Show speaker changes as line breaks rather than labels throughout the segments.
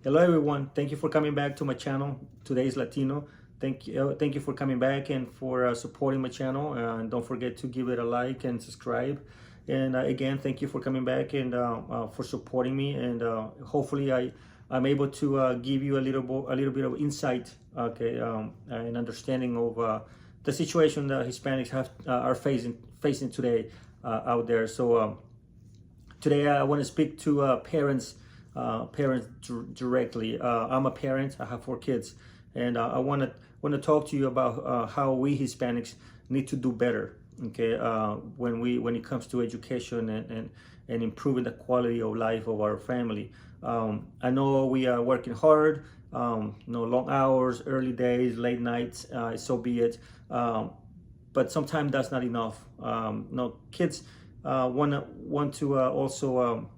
Hello everyone. Thank you for coming back to my channel. Today is Latino. Thank you for coming back and for supporting my channel. And don't forget to give it a like and subscribe. And again, thank you for coming back and for supporting me. And hopefully, I'm able to give you a little bit of insight, okay, and understanding of the situation that Hispanics are facing today out there. So today I want to speak to parents directly. I'm a parent. I have 4 kids, and I want to talk to you about how we Hispanics need to do better. Okay, when it comes to education and improving the quality of life of our family. I know we are working hard. Long hours, early days, late nights. So be it. But sometimes that's not enough. No, kids want to also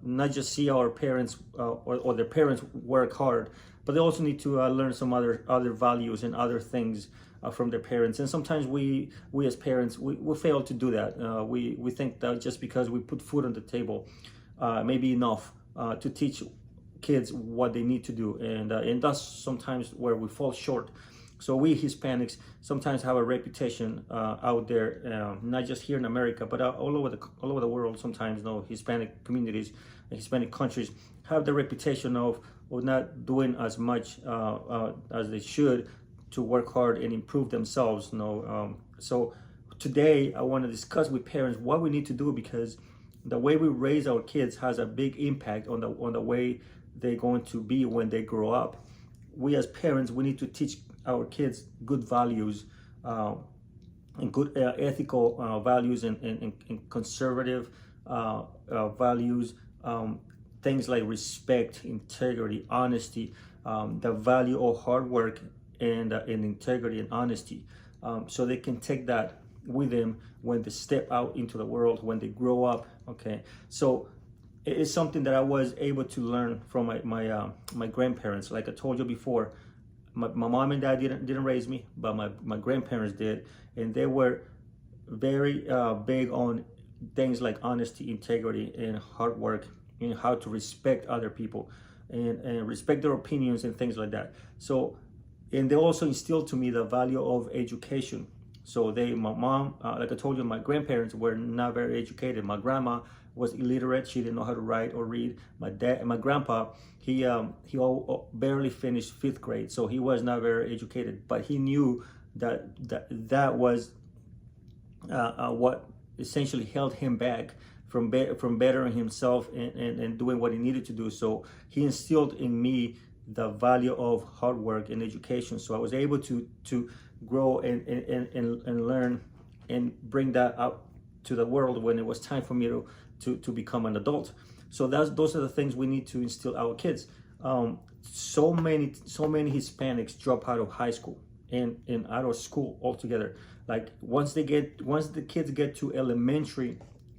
not just see our parents or their parents work hard, but they also need to learn some other values and other things from their parents. And sometimes we as parents we fail to do that. We think that just because we put food on the table may be enough to teach kids what they need to do, and that's sometimes where we fall short. So we Hispanics sometimes have a reputation out there, not just here in America, but all over the world. Sometimes, Hispanic communities, Hispanic countries have the reputation of not doing as much as they should to work hard and improve themselves. So today I want to discuss with parents what we need to do, because the way we raise our kids has a big impact on the way they're going to be when they grow up. We as parents, we need to teach our kids good values and good ethical values and conservative values, things like respect, integrity, honesty, the value of hard work and integrity and honesty, so they can take that with them when they step out into the world, when they grow up. Okay, so it's something that I was able to learn from my grandparents. Like I told you before, my mom and dad didn't raise me, but my grandparents did, and they were very big on things like honesty, integrity, and hard work, and how to respect other people and respect their opinions and things like that. So, and they also instilled to me the value of education. So my mom, like I told you, my grandparents were not very educated. My grandma was illiterate; she didn't know how to write or read. My grandpa, he barely finished 5th grade, so he was not very educated. But he knew that was what essentially held him back from bettering himself and doing what he needed to do. So he instilled in me the value of hard work and education. So I was able to grow and learn and bring that out to the world when it was time for me to become an adult. So those are the things we need to instill our kids. So many Hispanics drop out of high school and out of school altogether. Like once the kids get to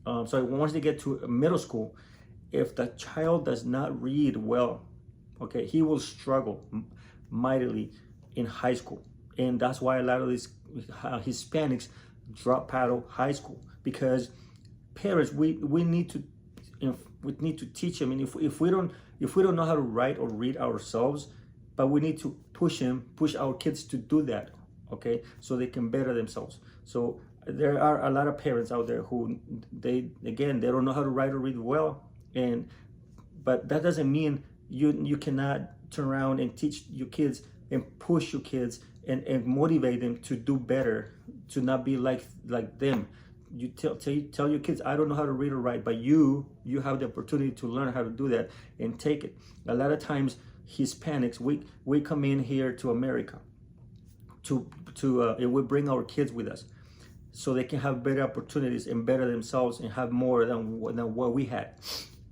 once they get to middle school, if the child does not read well, okay, he will struggle mightily in high school. And that's why a lot of these Hispanics drop out of high school, because parents, we need to teach them. And if we don't know how to write or read ourselves, but we need to push our kids to do that, okay, so they can better themselves. So there are a lot of parents out there who they don't know how to write or read well, but that doesn't mean you cannot turn around and teach your kids and push your kids and motivate them to do better, to not be like them. You tell your kids, I don't know how to read or write, but you have the opportunity to learn how to do that and take it. A lot of times Hispanics, we come in here to America and we bring our kids with us so they can have better opportunities and better themselves and have more than what we had.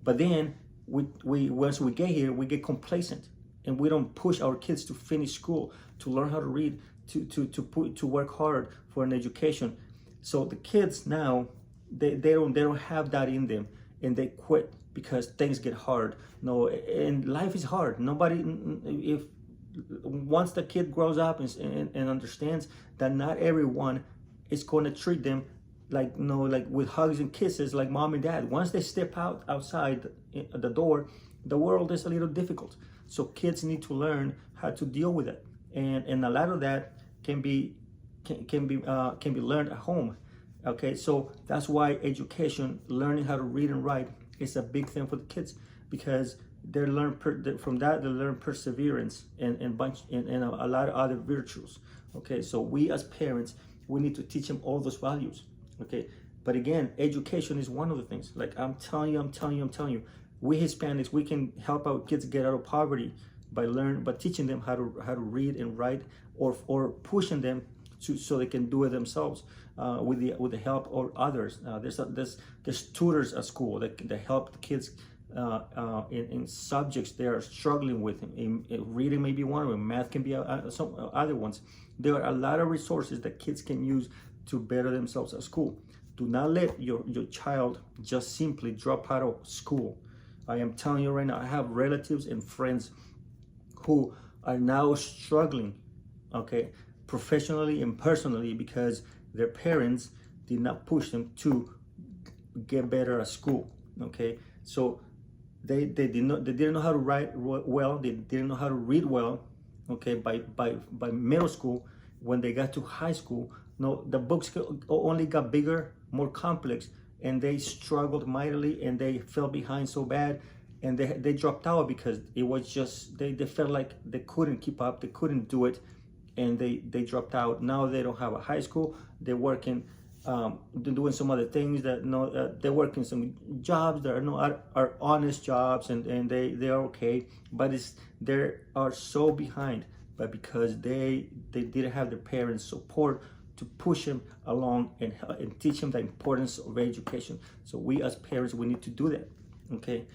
But then we once we get here, we get complacent and we don't push our kids to finish school, to learn how to read, to work hard for an education. So the kids now, they don't have that in them, and they quit because things get hard. And life is hard. If once the kid grows up and understands that not everyone is going to treat them like, like with hugs and kisses, like mom and dad. Once they step outside the door, the world is a little difficult. So kids need to learn how to deal with it, and a lot of that can be learned at home. Okay, so that's why education, learning how to read and write, is a big thing for the kids, because from that they learn perseverance and a lot of other virtues. Okay, so we as parents, we need to teach them all those values. Okay, but again, education is one of the things. Like I'm telling you, we Hispanics, we can help our kids get out of poverty by teaching them how to read and write, or pushing them so they can do it themselves with the help of others. There's tutors at school that help the kids in subjects they are struggling with. In reading may be one of them, math can be some other ones. There are a lot of resources that kids can use to better themselves at school. Do not let your child just simply drop out of school. I am telling you right now, I have relatives and friends who are now struggling, okay, professionally and personally, because their parents did not push them to get better at school. Okay, so they didn't know how to write well, they didn't know how to read well. Okay, by middle school, when they got to high school, no, the books only got bigger, more complex, and they struggled mightily, and they fell behind so bad, and they dropped out because it was just they felt like they couldn't keep up, they couldn't do it, and they dropped out. Now they don't have a high school, they're working, they're doing some other things that they're working some jobs that are honest jobs, and they're okay, but they are so behind, but because they didn't have their parents' support to push them along and teach them the importance of education. So we as parents, we need to do that. Okay,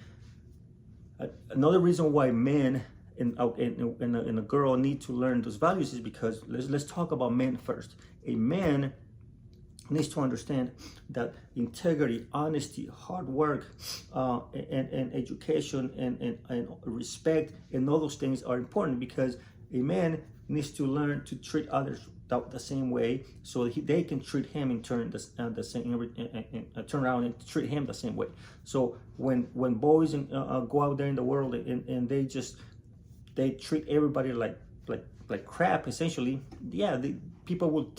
another reason why men and a girl need to learn those values is because let's talk about men first. A man needs to understand that integrity, honesty, hard work, and education and respect, and all those things are important, because a man needs to learn to treat others the same way, so they can treat him in turn the same, turn around and treat him the same way. So when boys go out there in the world and they treat everybody like crap, essentially, yeah, people will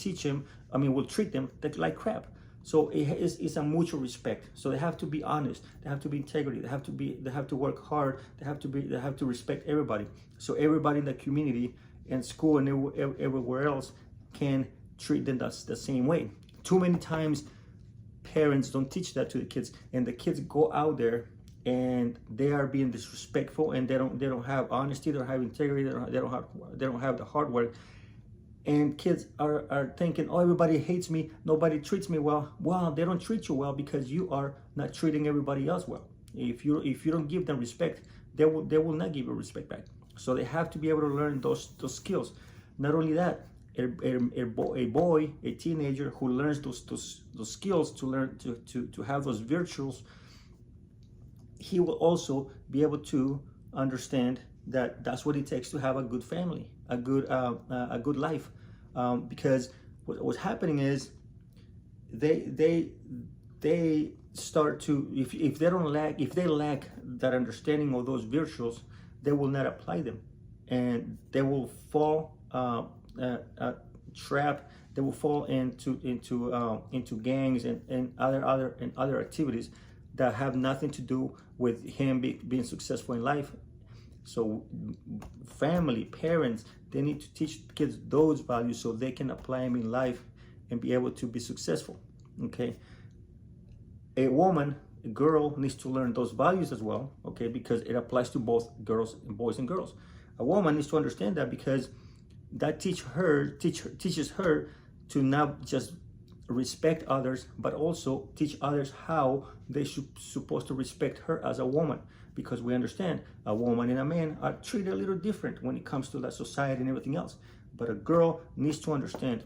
will treat them like crap. So it's a mutual respect. So they have to be honest, they have to be integrity, they have to work hard, they have to respect everybody. So everybody in the community and school and everywhere else can treat them the same way. Too many times parents don't teach that to the kids, and the kids go out there and they are being disrespectful, and they don't have honesty, they don't have integrity, they don't have the hard work, and kids are thinking, oh, everybody hates me, nobody treats me well. Well, they don't treat you well because you are not treating everybody else well. If you don't give them respect, they will not give you respect back. So they have to be able to learn those skills. Not only that, a teenager who learns those skills to have those virtues, he will also be able to understand that that's what it takes to have a good family, a good life, because what's happening is they start to, if they lack that understanding of those virtues, they will not apply them, and they will fall trap. They will fall into gangs and other activities that have nothing to do with him being successful in life. So family, parents, they need to teach kids those values so they can apply them in life and be able to be successful. Okay, a girl needs to learn those values as well. Okay, because it applies to both boys and girls. A woman needs to understand that, because that teaches her to not just respect others, but also teach others how they supposed to respect her as a woman, because we understand a woman and a man are treated a little different when it comes to that society and everything else. But a girl needs to understand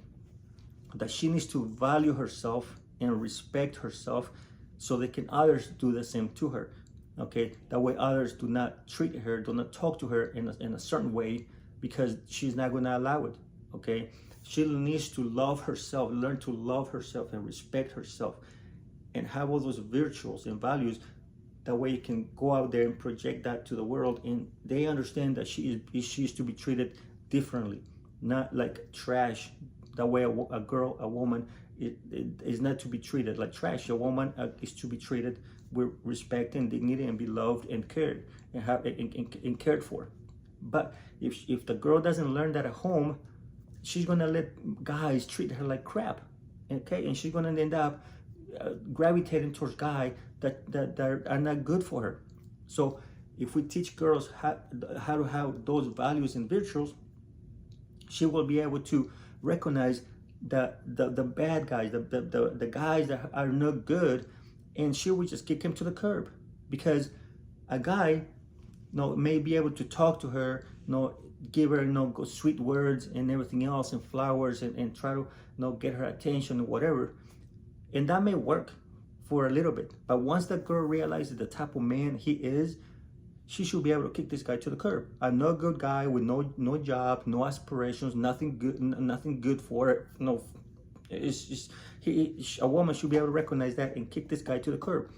that she needs to value herself and respect herself, so that others do the same to her. Okay, that way others do not treat her, do not talk to her in a certain way, because she's not going to allow it. Okay, She needs to love herself, learn to love herself and respect herself, and have all those virtues and values. That way you can go out there and project that to the world, and they understand that she is to be treated differently, not like trash. That way a girl, a woman, is not to be treated like trash. A woman is to be treated with respect and dignity, and be loved and cared, and and cared for. But if the girl doesn't learn that at home, she's gonna let guys treat her like crap, okay? And she's gonna end up gravitating towards guys that are not good for her. So if we teach girls how to have those values and virtues, she will be able to recognize the bad guys, the guys that are not good, and she will just kick him to the curb. Because a guy, may be able to talk to her, give her sweet words and everything else, and flowers, and try to get her attention or whatever, and that may work for a little bit. But once that girl realizes the type of man he is, she should be able to kick this guy to the curb. A no good guy with no job, no aspirations, nothing good for it. It's just a woman should be able to recognize that and kick this guy to the curb.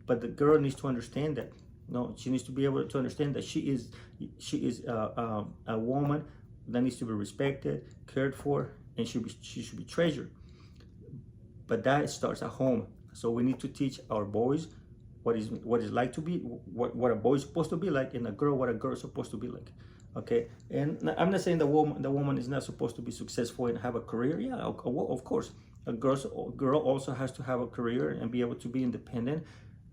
But the girl needs to understand that. She needs to be able to understand that she is a woman that needs to be respected, cared for, and she should be treasured. But that starts at home. So we need to teach our boys what is like to be, what a boy is supposed to be like, and a girl what a girl is supposed to be like. Okay, and I'm not saying the woman is not supposed to be successful and have a career. Yeah, of course, a girl also has to have a career and be able to be independent.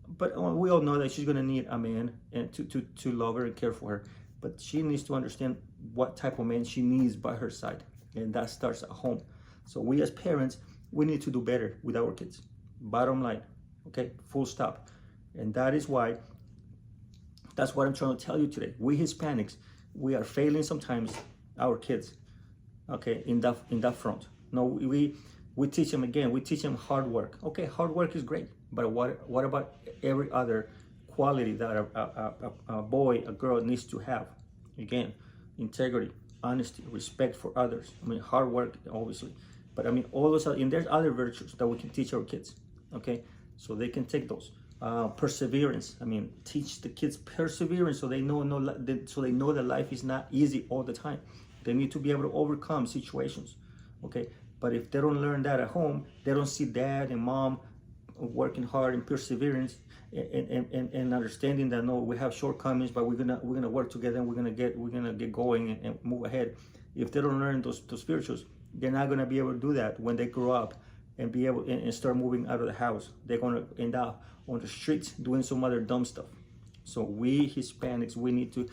But we all know that she's gonna need a man and to love her and care for her. But she needs to understand what type of man she needs by her side, and that starts at home. So we as parents, we need to do better with our kids. Bottom line, okay, full stop. And that's what I'm trying to tell you today. We Hispanics, we are failing sometimes our kids, okay, in that front. We teach them, again, we teach them hard work. Okay, hard work is great, but what about every other quality that a boy, a girl needs to have? Again, integrity, honesty, respect for others. I mean, hard work, obviously. But I mean, all those and there's other virtues that we can teach our kids, okay? So they can take those. Perseverance. I mean, teach the kids perseverance, so they know that life is not easy all the time. They need to be able to overcome situations, okay? But if they don't learn that at home, they don't see dad and mom working hard and perseverance and understanding that we have shortcomings, but we're gonna work together, and we're gonna get going and move ahead. If they don't learn those virtues, they're not gonna be able to do that when they grow up and be able and start moving out of the house. They're gonna end up on the streets doing some other dumb stuff. So we Hispanics, we need to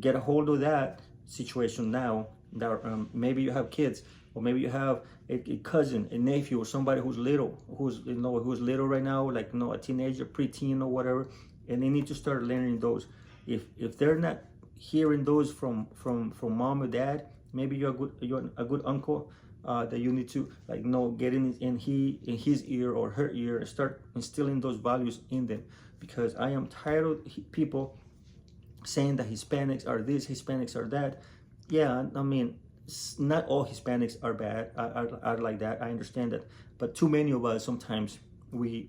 get a hold of that situation now. That maybe you have kids, or maybe you have a cousin, a nephew, or somebody who's little right now, a teenager, preteen, or whatever, and they need to start learning those. If they're not hearing those from mom or dad, maybe you're a good uncle that you need to get in his ear or her ear, and start instilling those values in them. Because I am tired of people saying that Hispanics are this, Hispanics are that. Yeah, I mean, not all Hispanics are bad, are like that. I understand that, but too many of us sometimes we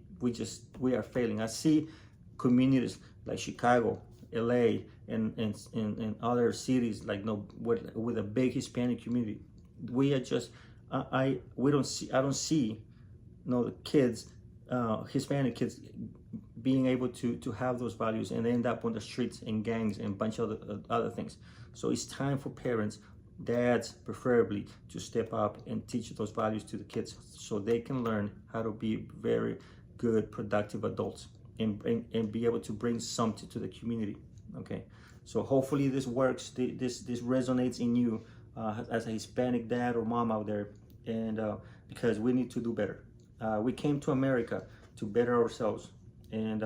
are failing. I see communities like Chicago, LA, and other cities with a big Hispanic community. We are just I don't see the kids, Hispanic kids, being able to have those values, and they end up on the streets and gangs and a bunch of other things. So it's time for parents, dads preferably, to step up and teach those values to the kids, so they can learn how to be very good, productive adults, and be able to bring something to the community. Okay, so hopefully this works. This resonates in you as a Hispanic dad or mom out there, and because we need to do better. We came to America to better ourselves, and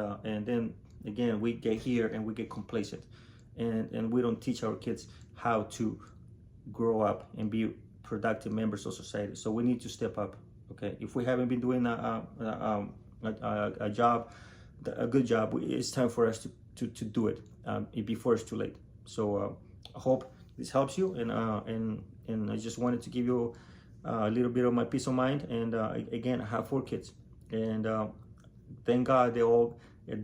then again we get here and we get complacent, and we don't teach our kids how to grow up and be productive members of society. So we need to step up. Okay, if we haven't been doing a good job, it's time for us to do it before it's too late. So I hope this helps you, and And I just wanted to give you a little bit of my peace of mind. And again, I have 4 kids, and thank God they all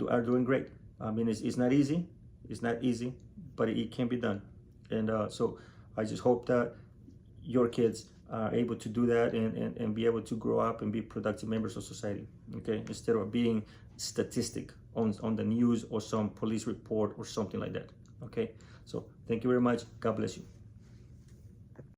are doing great. I mean, it's not easy. It's not easy, but it can be done. And so I just hope that your kids are able to do that, and be able to grow up and be productive members of society, okay? Instead of being statistic on the news or some police report or something like that, okay? So thank you very much. God bless you.